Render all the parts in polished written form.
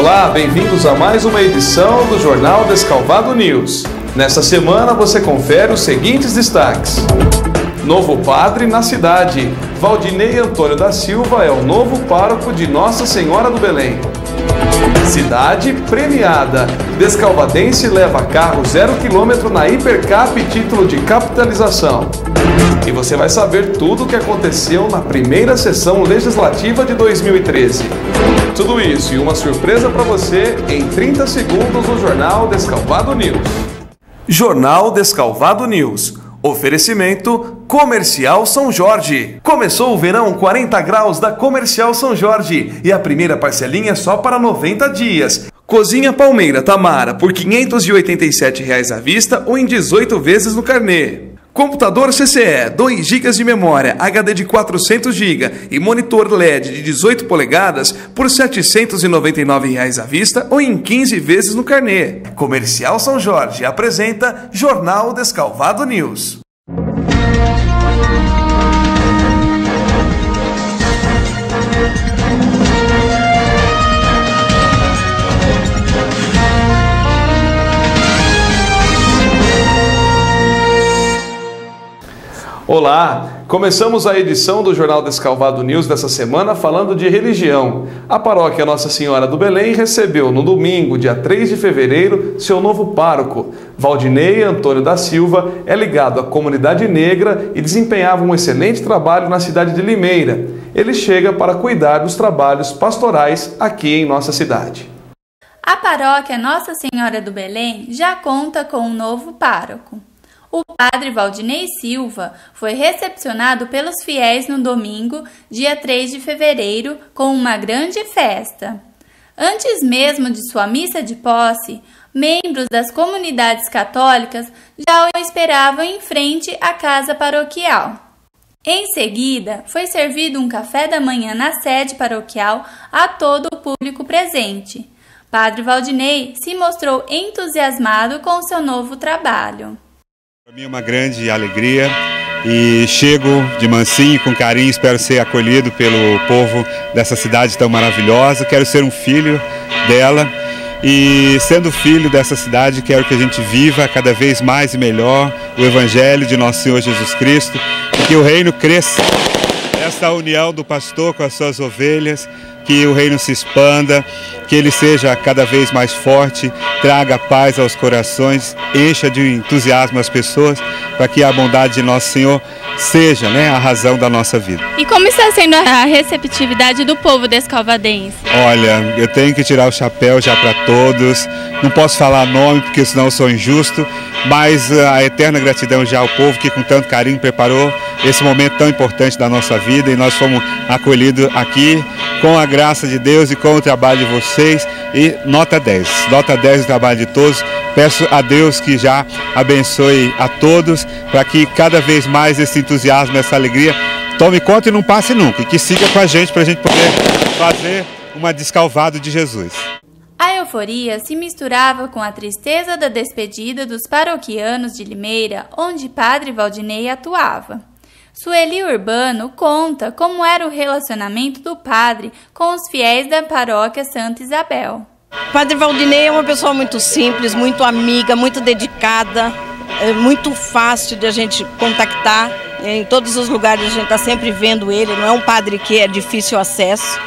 Olá, bem-vindos a mais uma edição do Jornal Descalvado News. Nesta semana você confere os seguintes destaques. Novo padre na cidade. Valdinei Antônio da Silva é o novo pároco de Nossa Senhora do Belém. Cidade premiada. Descalvadense leva carro 0 km na Hipercap título de capitalização. E você vai saber tudo o que aconteceu na primeira sessão legislativa de 2013. Tudo isso e uma surpresa para você em 30 segundos no Jornal Descalvado News. Jornal Descalvado News. Oferecimento Comercial São Jorge. Começou o verão 40 graus da Comercial São Jorge e a primeira parcelinha é só para 90 dias. Cozinha Palmeira Tamara por R$ 587 à vista ou em 18 vezes no carnê. Computador CCE, 2 GB de memória, HD de 400 GB e monitor LED de 18 polegadas por R$ 799 à vista ou em 15 vezes no carnê. Comercial São Jorge apresenta Jornal Descalvado News. Olá, começamos a edição do Jornal Descalvado News dessa semana falando de religião. A paróquia Nossa Senhora do Belém recebeu no domingo, dia 3 de fevereiro, seu novo pároco. Valdinei Antônio da Silva é ligado à comunidade negra e desempenhava um excelente trabalho na cidade de Limeira. Ele chega para cuidar dos trabalhos pastorais aqui em nossa cidade. A paróquia Nossa Senhora do Belém já conta com um novo pároco. O padre Valdinei Silva foi recepcionado pelos fiéis no domingo, dia 3 de fevereiro, com uma grande festa. Antes mesmo de sua missa de posse, membros das comunidades católicas já o esperavam em frente à casa paroquial. Em seguida, foi servido um café da manhã na sede paroquial a todo o público presente. Padre Valdinei se mostrou entusiasmado com seu novo trabalho. Para mim é uma grande alegria e chego de mansinho, com carinho, espero ser acolhido pelo povo dessa cidade tão maravilhosa. Quero ser um filho dela e, sendo filho dessa cidade, quero que a gente viva cada vez mais e melhor o Evangelho de Nosso Senhor Jesus Cristo e que o reino cresça. Essa união do pastor com as suas ovelhas, que o reino se expanda, que ele seja cada vez mais forte, traga paz aos corações, encha de entusiasmo as pessoas, para que a bondade de Nosso Senhor seja, a razão da nossa vida. E como está sendo a receptividade do povo descalvadense? Olha, eu tenho que tirar o chapéu já para todos, não posso falar nome porque senão eu sou injusto, mas a eterna gratidão já ao povo que com tanto carinho preparou esse momento tão importante da nossa vida e nós fomos acolhidos aqui com a graça de Deus e com o trabalho de vocês e nota 10 do trabalho de todos. Peço a Deus que já abençoe a todos para que cada vez mais esse entusiasmo, essa alegria tome conta e não passe nunca e que siga com a gente para a gente poder fazer uma Descalvado de Jesus. A euforia se misturava com a tristeza da despedida dos paroquianos de Limeira, onde Padre Valdinei atuava. Sueli Urbano conta como era o relacionamento do padre com os fiéis da paróquia Santa Isabel. Padre Valdinei é uma pessoa muito simples, muito amiga, muito dedicada, é muito fácil de a gente contactar. Em todos os lugares a gente está sempre vendo ele, não é um padre que é difícil acesso.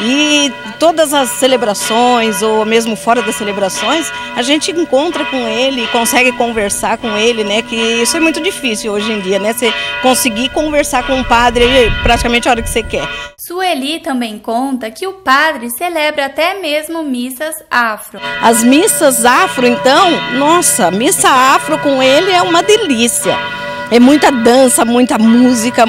E todas as celebrações, ou mesmo fora das celebrações, a gente encontra com ele, consegue conversar com ele, que isso é muito difícil hoje em dia, Você conseguir conversar com um padre praticamente a hora que você quer. Sueli também conta que o padre celebra até mesmo missas afro. As missas afro, então, nossa, missa afro com ele é uma delícia. É muita dança, muita música,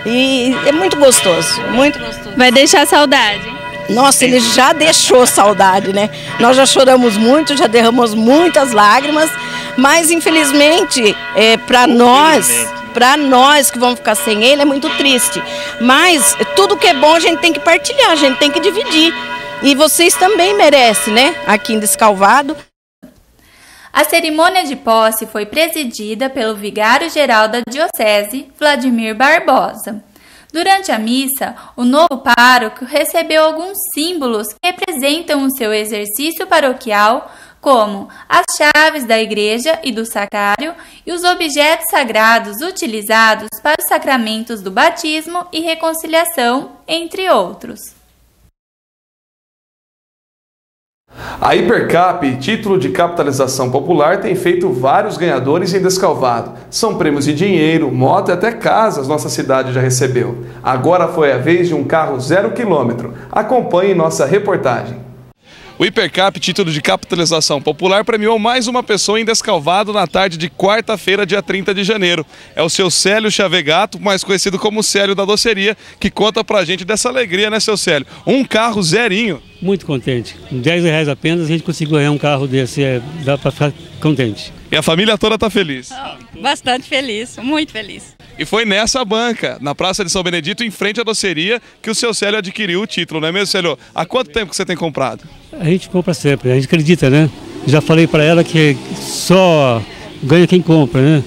e é muito gostoso, muito gostoso. Vai deixar saudade? Nossa, ele já deixou saudade, Nós já choramos muito, já derramamos muitas lágrimas, mas infelizmente, para nós que vamos ficar sem ele, é muito triste. Mas tudo que é bom a gente tem que partilhar, a gente tem que dividir. E vocês também merecem, aqui em Descalvado. A cerimônia de posse foi presidida pelo vigário-geral da Diocese, Vladimir Barbosa. Durante a missa, o novo pároco recebeu alguns símbolos que representam o seu exercício paroquial, como as chaves da igreja e do sacrário e os objetos sagrados utilizados para os sacramentos do batismo e reconciliação, entre outros. A Hipercap, título de capitalização popular, tem feito vários ganhadores em Descalvado. São prêmios de dinheiro, moto e até casas nossa cidade já recebeu. Agora foi a vez de um carro 0 km. Acompanhe nossa reportagem. O Hipercap, título de capitalização popular, premiou mais uma pessoa em Descalvado na tarde de quarta-feira, dia 30 de janeiro. É o seu Célio Chavegato, mais conhecido como Célio da Doceria, que conta pra gente dessa alegria, né, seu Célio? Um carro zerinho. Muito contente. Com R$10 apenas a gente conseguiu ganhar um carro desse, dá para ficar contente. E a família toda está feliz? Bastante feliz, muito feliz. E foi nessa banca, na Praça de São Benedito, em frente à doceria, que o seu Célio adquiriu o título, não é mesmo, Célio? Há quanto tempo que você tem comprado? A gente compra sempre, a gente acredita, né? Já falei para ela que só ganha quem compra, né?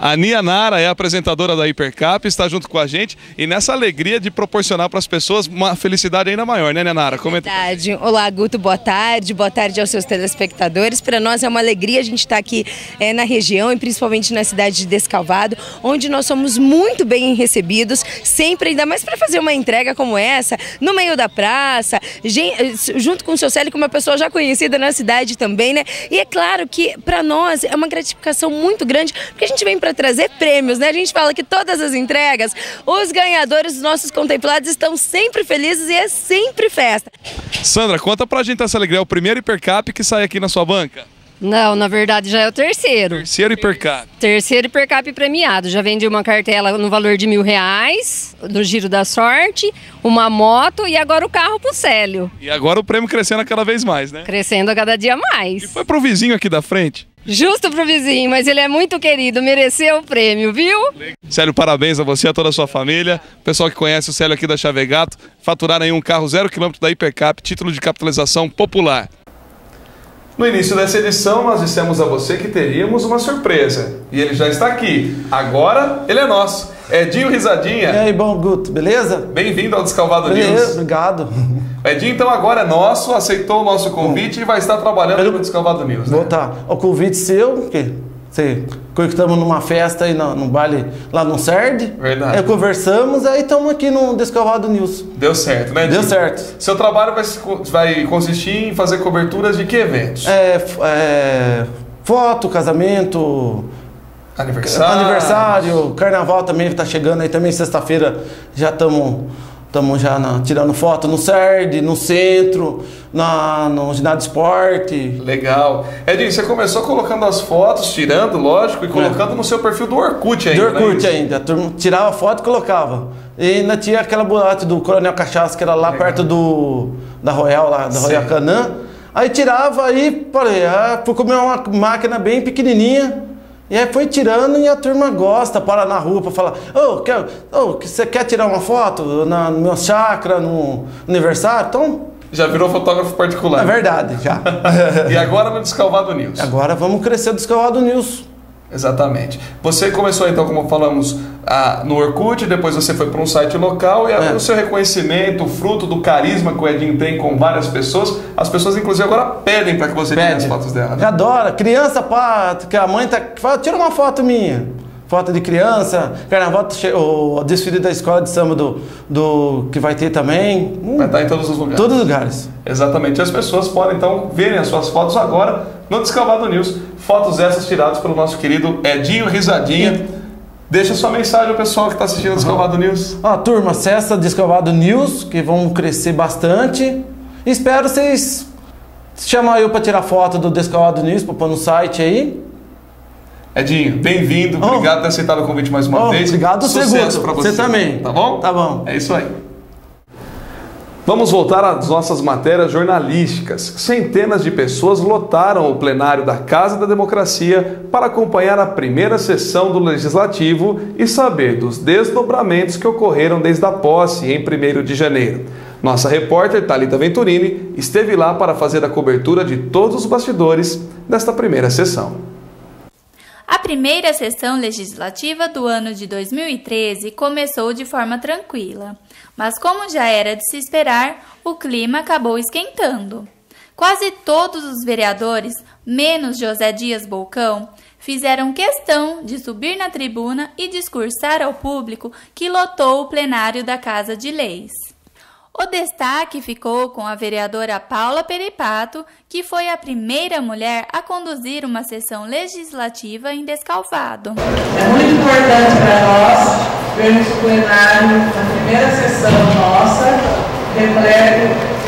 A Nia Nara é a apresentadora da Hipercap, está junto com a gente e nessa alegria de proporcionar para as pessoas uma felicidade ainda maior, né, Nia Nara? Comenta. Verdade. Olá, Guto, boa tarde aos seus telespectadores. Para nós é uma alegria a gente estar aqui na região e principalmente na cidade de Descalvado, onde nós somos muito bem recebidos, sempre, ainda mais para fazer uma entrega como essa, no meio da praça, junto com o seu Célio, que é uma pessoa já conhecida na cidade também, né? E é claro que para nós é uma gratificação muito grande, porque a gente vem para trazer prêmios, né? A gente fala que todas as entregas, os ganhadores, os nossos contemplados estão sempre felizes e é sempre festa. Sandra, conta pra gente essa alegria, é o primeiro Hipercap que sai aqui na sua banca? Não, na verdade já é o terceiro. Terceiro Hipercap. Terceiro Hipercap premiado. Já vendi uma cartela no valor de R$1.000, no Giro da Sorte, uma moto e agora o carro pro Célio. E agora o prêmio crescendo cada vez mais, né? Crescendo a cada dia mais. E foi pro vizinho aqui da frente? Justo pro vizinho, mas ele é muito querido, mereceu o prêmio, viu? Célio, parabéns a você e a toda a sua família. O pessoal que conhece o Célio aqui da Chavegato, faturaram aí um carro 0 km da Hipercap, título de capitalização popular. No início dessa edição, nós dissemos a você que teríamos uma surpresa. E ele já está aqui. Agora, ele é nosso. Edinho Risadinha. E aí, bom, Guto, beleza? Bem-vindo ao Descalvado Beleza, News. Obrigado. O Edinho, então, agora é nosso, aceitou o nosso convite e vai estar trabalhando no Descalvado News, né? Vou estar. O convite seu, que estamos numa festa aí no baile lá no CERD. Verdade. Aí conversamos, aí estamos aqui no Descalvado News. Deu certo, né, Edinho? Deu certo. Seu trabalho vai consistir em fazer coberturas de que eventos? Foto, casamento... Aniversário, carnaval também está chegando aí também, sexta-feira já estamos tirando foto no CERD, no centro, no ginásio de esporte. Legal. Edinho, você começou colocando as fotos, tirando, lógico, e colocando no seu perfil do Orkut ainda. Do Orkut ainda, a turma tirava foto e colocava. E ainda tinha aquela boate do Coronel Cachaça, que era lá perto da Royal, lá da Royal Canã. Aí tirava, aí falei, fui comer uma máquina bem pequenininha. E aí foi tirando e a turma gosta, para na rua para falar, você quer tirar uma foto no meu chácara, no aniversário? Então... Já virou fotógrafo particular. É verdade, já. E agora no Descalvado News. Agora vamos crescer o Descalvado News. Exatamente. Você começou então, como falamos, no Orkut, depois você foi para um site local e o seu reconhecimento, o fruto do carisma que o Edinho tem com várias pessoas, as pessoas inclusive agora pedem para que você tire as fotos dela. Né? Adora. Criança, que a mãe fala, tira uma foto minha. Foto de criança, carnaval, o desfile da escola de samba que vai ter também. Vai estar em todos os lugares. Todos os lugares. Exatamente. As pessoas podem então verem as suas fotos agora no Descalvado News. Fotos essas tiradas pelo nosso querido Edinho Risadinha. Deixa sua mensagem ao pessoal que está assistindo o Descalvado News. Turma, acessa Descalvado News, que vão crescer bastante. Espero vocês chamar eu para tirar foto do Descalvado News, para pôr no site aí. Edinho, bem-vindo. Obrigado por ter aceitado o convite mais uma vez. Obrigado, sucesso para você. Você também. Tá bom? Tá bom. É isso aí. Vamos voltar às nossas matérias jornalísticas. Centenas de pessoas lotaram o plenário da Casa da Democracia para acompanhar a primeira sessão do Legislativo e saber dos desdobramentos que ocorreram desde a posse em 1º de janeiro. Nossa repórter Thalita Venturini esteve lá para fazer a cobertura de todos os bastidores desta primeira sessão. A primeira sessão legislativa do ano de 2013 começou de forma tranquila, mas como já era de se esperar, o clima acabou esquentando. Quase todos os vereadores, menos José Dias Bolcão, fizeram questão de subir na tribuna e discursar ao público que lotou o plenário da Casa de Leis. O destaque ficou com a vereadora Paula Peripato, que foi a primeira mulher a conduzir uma sessão legislativa em Descalvado. É muito importante para nós vermos o plenário na primeira sessão nossa, repleto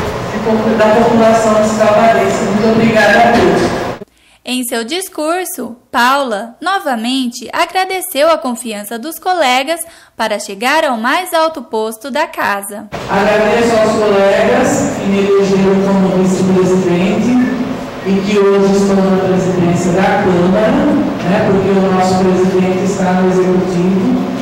da população descalvadense. Muito obrigada a todos. Em seu discurso, Paula, novamente, agradeceu a confiança dos colegas para chegar ao mais alto posto da casa. Agradeço aos colegas que me elegeram como vice-presidente e que hoje estão na presidência da Câmara, porque o nosso presidente está no Executivo,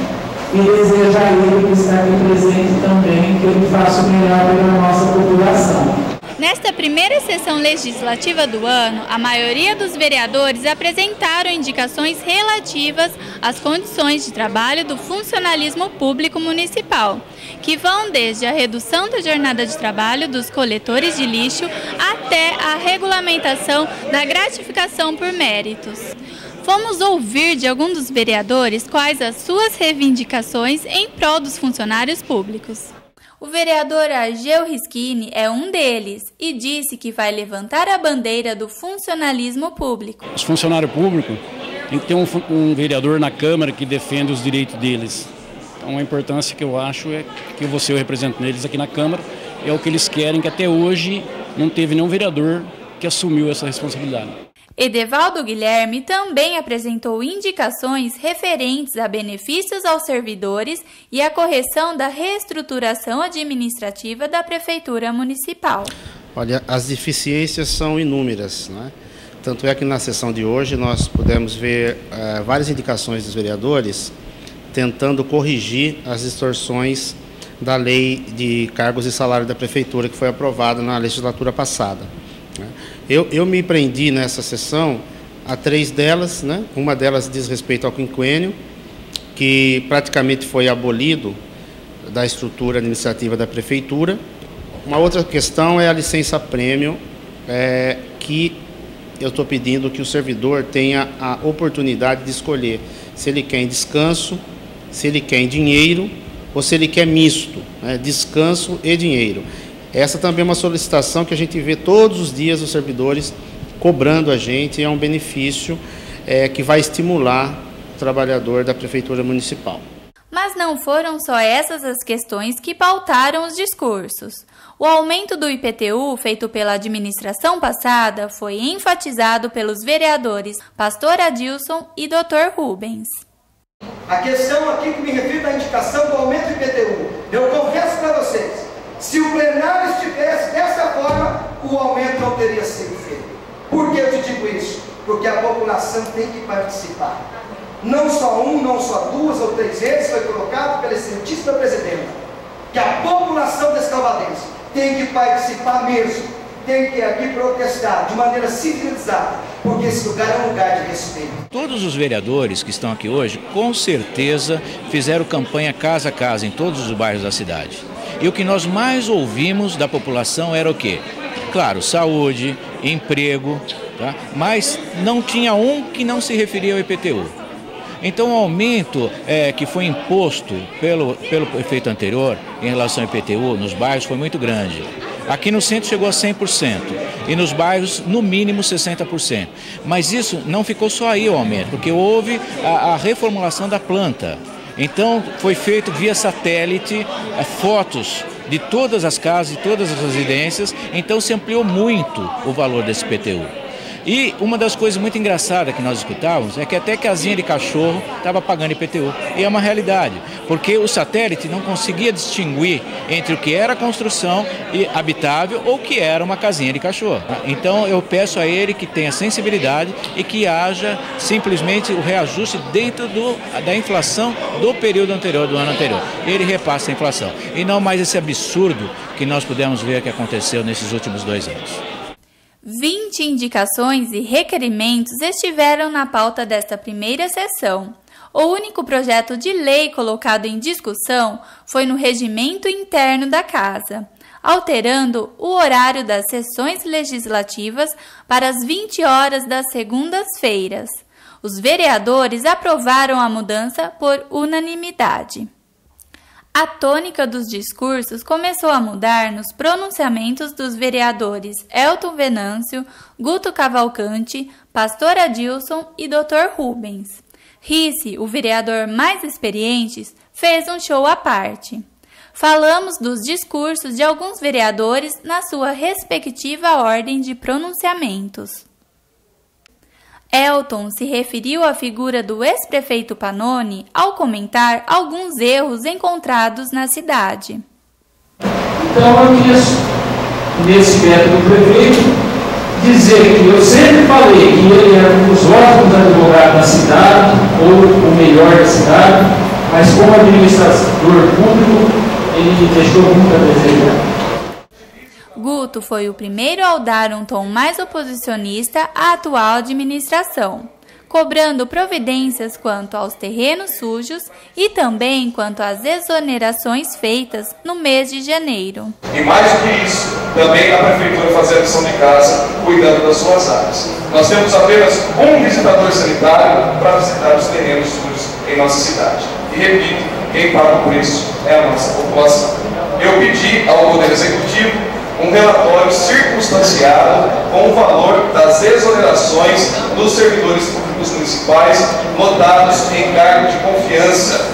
e desejo a ele que está aqui presente também que ele faça o melhor pela nossa população. Nesta primeira sessão legislativa do ano, a maioria dos vereadores apresentaram indicações relativas às condições de trabalho do funcionalismo público municipal, que vão desde a redução da jornada de trabalho dos coletores de lixo até a regulamentação da gratificação por méritos. Vamos ouvir de algum dos vereadores quais as suas reivindicações em prol dos funcionários públicos. O vereador Argel Rischini é um deles e disse que vai levantar a bandeira do funcionalismo público. Os funcionários públicos têm que ter um vereador na Câmara que defenda os direitos deles. Então a importância que eu acho é que eu represento neles aqui na Câmara, é o que eles querem, que até hoje não teve nenhum vereador que assumiu essa responsabilidade. Edevaldo Guilherme também apresentou indicações referentes a benefícios aos servidores e a correção da reestruturação administrativa da Prefeitura Municipal. Olha, as deficiências são inúmeras, né? Tanto é que na sessão de hoje nós pudemos ver várias indicações dos vereadores tentando corrigir as distorções da lei de cargos e salário da Prefeitura que foi aprovada na legislatura passada. Eu me prendi nessa sessão a 3 delas, né? Uma delas diz respeito ao quinquênio, que praticamente foi abolido da estrutura administrativa da Prefeitura. Uma outra questão é a licença-prêmio, que eu estou pedindo que o servidor tenha a oportunidade de escolher se ele quer em descanso, se ele quer em dinheiro ou se ele quer misto, né? Descanso e dinheiro. Essa também é uma solicitação que a gente vê todos os dias os servidores cobrando a gente, e é um benefício que vai estimular o trabalhador da Prefeitura Municipal. Mas não foram só essas as questões que pautaram os discursos. O aumento do IPTU feito pela administração passada foi enfatizado pelos vereadores Pastor Adilson e Dr. Rubens. A questão aqui que me refiro à indicação do aumento do IPTU, eu confesso para vocês, se o plenário estivesse dessa forma, o aumento não teria sido feito. Por que eu te digo isso? Porque a população tem que participar. Não só não só 2 ou 3 vezes foi colocado pela excelentíssima presidenta, que a população descalvadense tem que participar mesmo, tem que aqui protestar de maneira civilizada, porque esse lugar é um lugar de respeito. Todos os vereadores que estão aqui hoje, com certeza, fizeram campanha casa a casa em todos os bairros da cidade. E o que nós mais ouvimos da população era o quê? Claro, saúde, emprego, tá? Mas não tinha um que não se referia ao IPTU. Então o aumento que foi imposto pelo prefeito anterior em relação ao IPTU nos bairros foi muito grande. Aqui no centro chegou a 100% e nos bairros no mínimo 60%. Mas isso não ficou só aí o aumento, porque houve a reformulação da planta. Então foi feito via satélite fotos de todas as casas, de todas as residências, então se ampliou muito o valor desse IPTU. E uma das coisas muito engraçadas que nós escutávamos é que até casinha de cachorro estava pagando IPTU. E é uma realidade, porque o satélite não conseguia distinguir entre o que era construção habitável ou o que era uma casinha de cachorro. Então eu peço a ele que tenha sensibilidade e que haja simplesmente o reajuste dentro da inflação do período anterior, do ano anterior. Ele repassa a inflação. E não mais esse absurdo que nós pudemos ver que aconteceu nesses últimos 2 anos. 20 indicações e requerimentos estiveram na pauta desta primeira sessão. O único projeto de lei colocado em discussão foi no regimento interno da Casa, alterando o horário das sessões legislativas para as 20 horas das segundas-feiras. Os vereadores aprovaram a mudança por unanimidade. A tônica dos discursos começou a mudar nos pronunciamentos dos vereadores Elton Venâncio, Guto Cavalcante, Pastor Adilson e Dr. Rubens. Risse, o vereador mais experiente, fez um show à parte. Falamos dos discursos de alguns vereadores na sua respectiva ordem de pronunciamentos. Elton se referiu à figura do ex-prefeito Pannoni ao comentar alguns erros encontrados na cidade. Então eu queria, nesse método do prefeito, dizer que eu sempre falei que ele era um dos ótimos advogados da cidade, ou o melhor da cidade, mas como administrador público, ele deixou muito a desejar. Guto foi o primeiro a dar um tom mais oposicionista à atual administração, cobrando providências quanto aos terrenos sujos e também quanto às exonerações feitas no mês de janeiro. E mais do que isso, também a Prefeitura fazer a lição de casa, cuidando das suas áreas. Nós temos apenas um visitador sanitário para visitar os terrenos sujos em nossa cidade. E repito, quem paga por isso é a nossa população. Eu pedi ao Poder Executivo um relatório circunstanciado com o valor das exonerações dos servidores públicos municipais notados em cargo de confiança.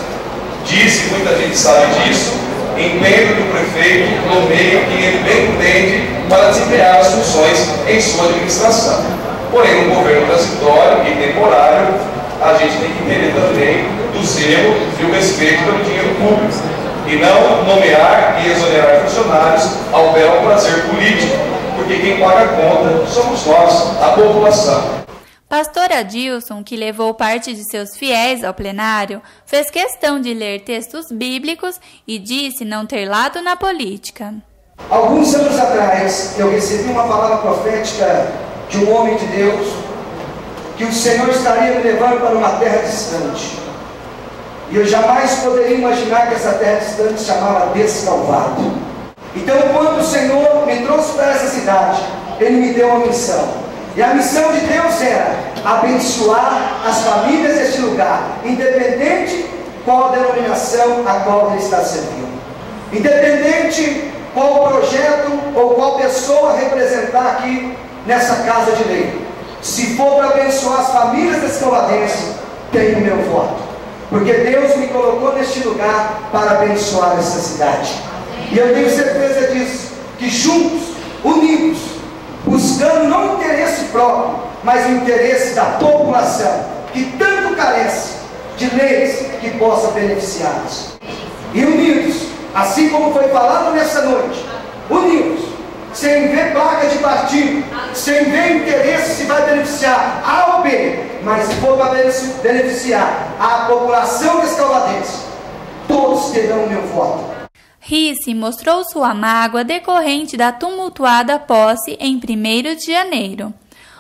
Disse, muita gente sabe disso, entendo que o prefeito nomeia quem ele bem entende para desempenhar as funções em sua administração. Porém, no governo transitório e temporário, a gente tem que entender também do zelo e o respeito pelo dinheiro público, e não nomear e exonerar funcionários ao bel prazer político, porque quem paga a conta somos nós, a população. Pastor Adilson, que levou parte de seus fiéis ao plenário, fez questão de ler textos bíblicos e disse não ter lado na política. Alguns anos atrás, eu recebi uma palavra profética de um homem de Deus, que o Senhor estaria me levando para uma terra distante. E eu jamais poderia imaginar que essa terra distante se chamava Descalvado. Então, quando o Senhor me trouxe para essa cidade, Ele me deu uma missão. E a missão de Deus era abençoar as famílias deste lugar, independente qual a denominação a qual Ele está servindo. Independente qual projeto ou qual pessoa representar aqui nessa casa de lei. Se for para abençoar as famílias descalvadenses, tenho o meu voto. Porque Deus me colocou neste lugar para abençoar essa cidade. E eu tenho certeza disso, que juntos, unidos, buscando não o interesse próprio, mas o interesse da população, que tanto carece de leis que possam beneficiá-los. E unidos, assim como foi falado nessa noite, unidos, sem ver placa de partido, sem ver interesse se vai beneficiar A ou B, mas se for para beneficiar a população descalvadense, todos terão o meu voto. Risse mostrou sua mágoa decorrente da tumultuada posse em 1º de janeiro.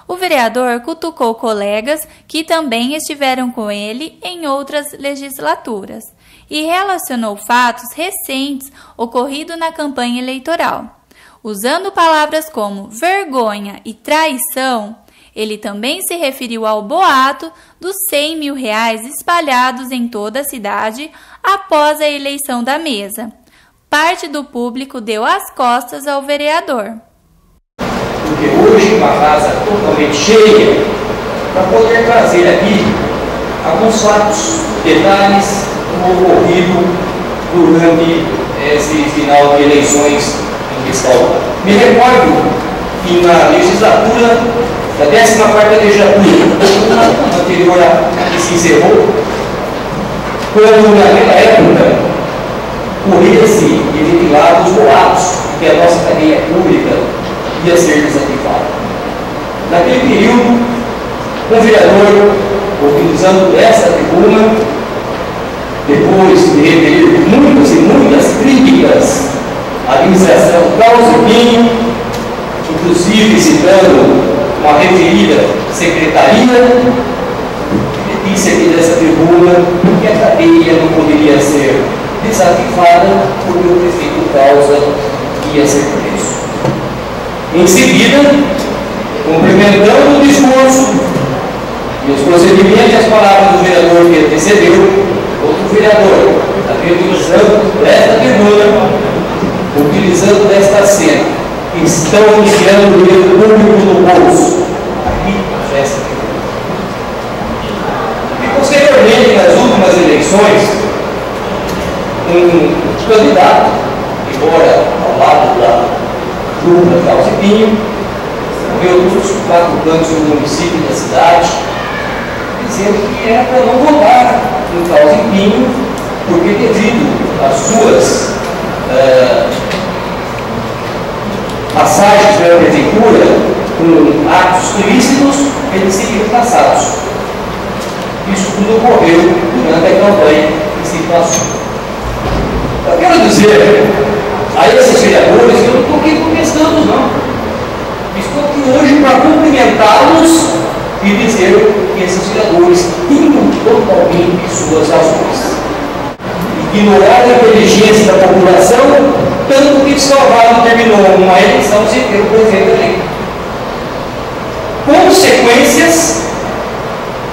O vereador cutucou colegas que também estiveram com ele em outras legislaturas e relacionou fatos recentes ocorridos na campanha eleitoral. Usando palavras como vergonha e traição, ele também se referiu ao boato dos R$100 mil espalhados em toda a cidade após a eleição da mesa. Parte do público deu as costas ao vereador. Porque hoje uma casa totalmente cheia, para poder trazer aqui alguns fatos, detalhes do ocorrido durante esse final de eleições. Me recordo que na legislatura, da 14ª legislatura, anterior a que se encerrou, quando naquela época corria-se e ventilava os boatos que a nossa cadeia pública ia ser desativada. Naquele período, um vereador, utilizando essa tribuna, depois de referir muitas e muitas críticas a administração Carlos Pinho, o inclusive citando uma referida secretaria, disse aqui dessa tribuna que a cadeia não poderia ser desativada porque o prefeito causa ia ser preso. Em seguida, complementando o discurso e os procedimentos e as palavras do vereador que antecedeu, outro vereador, utilizando desta tribuna, utilizando desta cena, estão enfiando o dinheiro público no bolso. Aqui, nesta tribuna. E posteriormente, nas últimas eleições, um candidato, embora ao lado da dupla Carlos Pinho, correu todos os 4 cantos do município e da cidade, dizendo que era para não votar no Carlos Pinho, porque devido às suas passagens pela prefeitura com atos ilícitos, eles seriam passados. Isso tudo ocorreu durante a campanha que se passou. Eu quero dizer a esses vereadores que eu não estou aqui contestando, não. Estou aqui hoje para cumprimentá-los e dizer que esses vereadores tinham totalmente suas ações. Ignorar a inteligência da população, tanto que Salvador terminou uma eleição sem ter o prefeito eleito. Consequências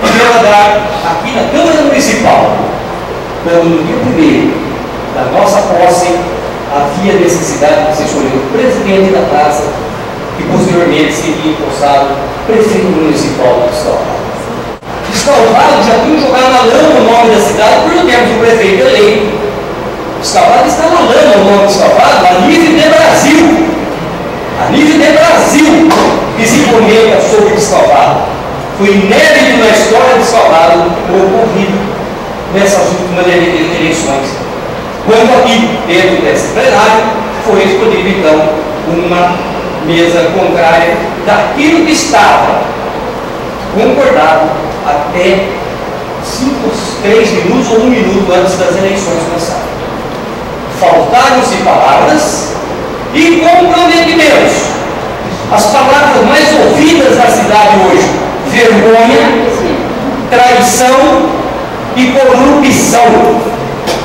devemos dar aqui na Câmara Municipal, quando no dia 1º da nossa posse havia necessidade de se escolher o presidente da casa e posteriormente seria empossado prefeito municipal de Salvador. Salvador já tinha jogado na lama o nome da cidade por não termos o prefeito eleito. Salvador está na lama o nome de Salvador a nível de Brasil. A nível de Brasil que se comenta sobre Salvador. Foi inédito na história de Salvador o ocorrido nessas últimas eleições. Quando aqui, dentro desse plenário, foi escolhido então uma mesa contrária daquilo que estava concordado até 3 minutos ou 1 minuto antes das eleições começarem. Faltaram-se palavras e comprometimentos. As palavras mais ouvidas da cidade hoje: vergonha, traição e corrupção.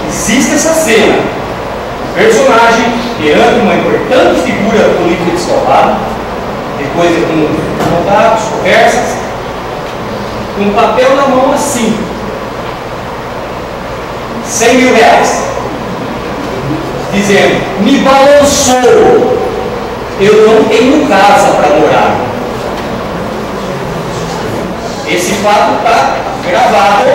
Existe essa cena. Personagem perante uma importante figura política de Salvador, depois de contatos, conversas, com um papel na mão assim, 100 mil reais, dizendo: me balançou, eu não tenho casa para morar. Esse fato está gravado,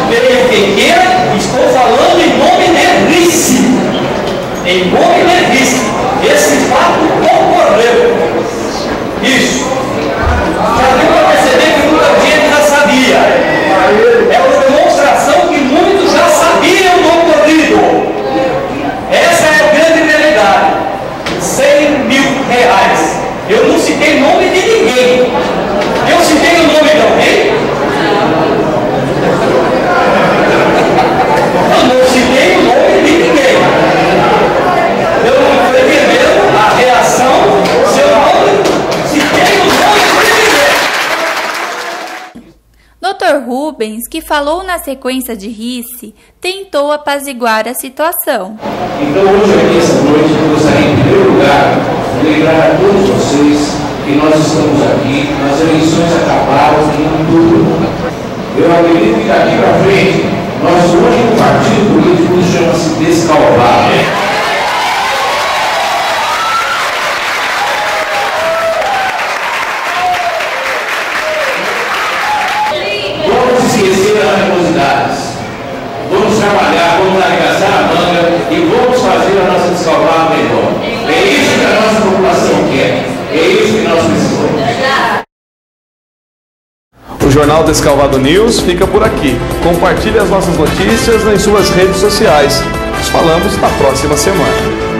veio quem queira, estou falando em nome de Rice. Em nome de Rice. Esse fato ocorreu. Isso. Já deu para perceber que muita gente já sabia. É uma demonstração que muitos já sabiam do ocorrido. Essa é a grande realidade. 100 mil reais. Eu não citei nome de ninguém. Eu citei o nome de alguém? Eu não citei o nome de ninguém. Eu não estou entendendo a reação se eu não citei o nome de ninguém. Dr. Rubens, que falou na sequência de Rice, tentou apaziguar a situação. Então hoje aqui essa noite eu gostaria em primeiro lugar de lembrar a todos vocês que nós estamos aqui, as eleições acabaram em outubro. Eu acredito que daqui para frente, nosso único partido político chama-se Descalvado. Vamos esquecer as animosidades. Vamos trabalhar, vamos arregaçar a manga e vamos fazer a nossa Descalvado melhor. É isso que a nossa população quer. É isso que nós precisamos. O Jornal Descalvado News fica por aqui. Compartilhe as nossas notícias nas suas redes sociais. Nos falamos na próxima semana.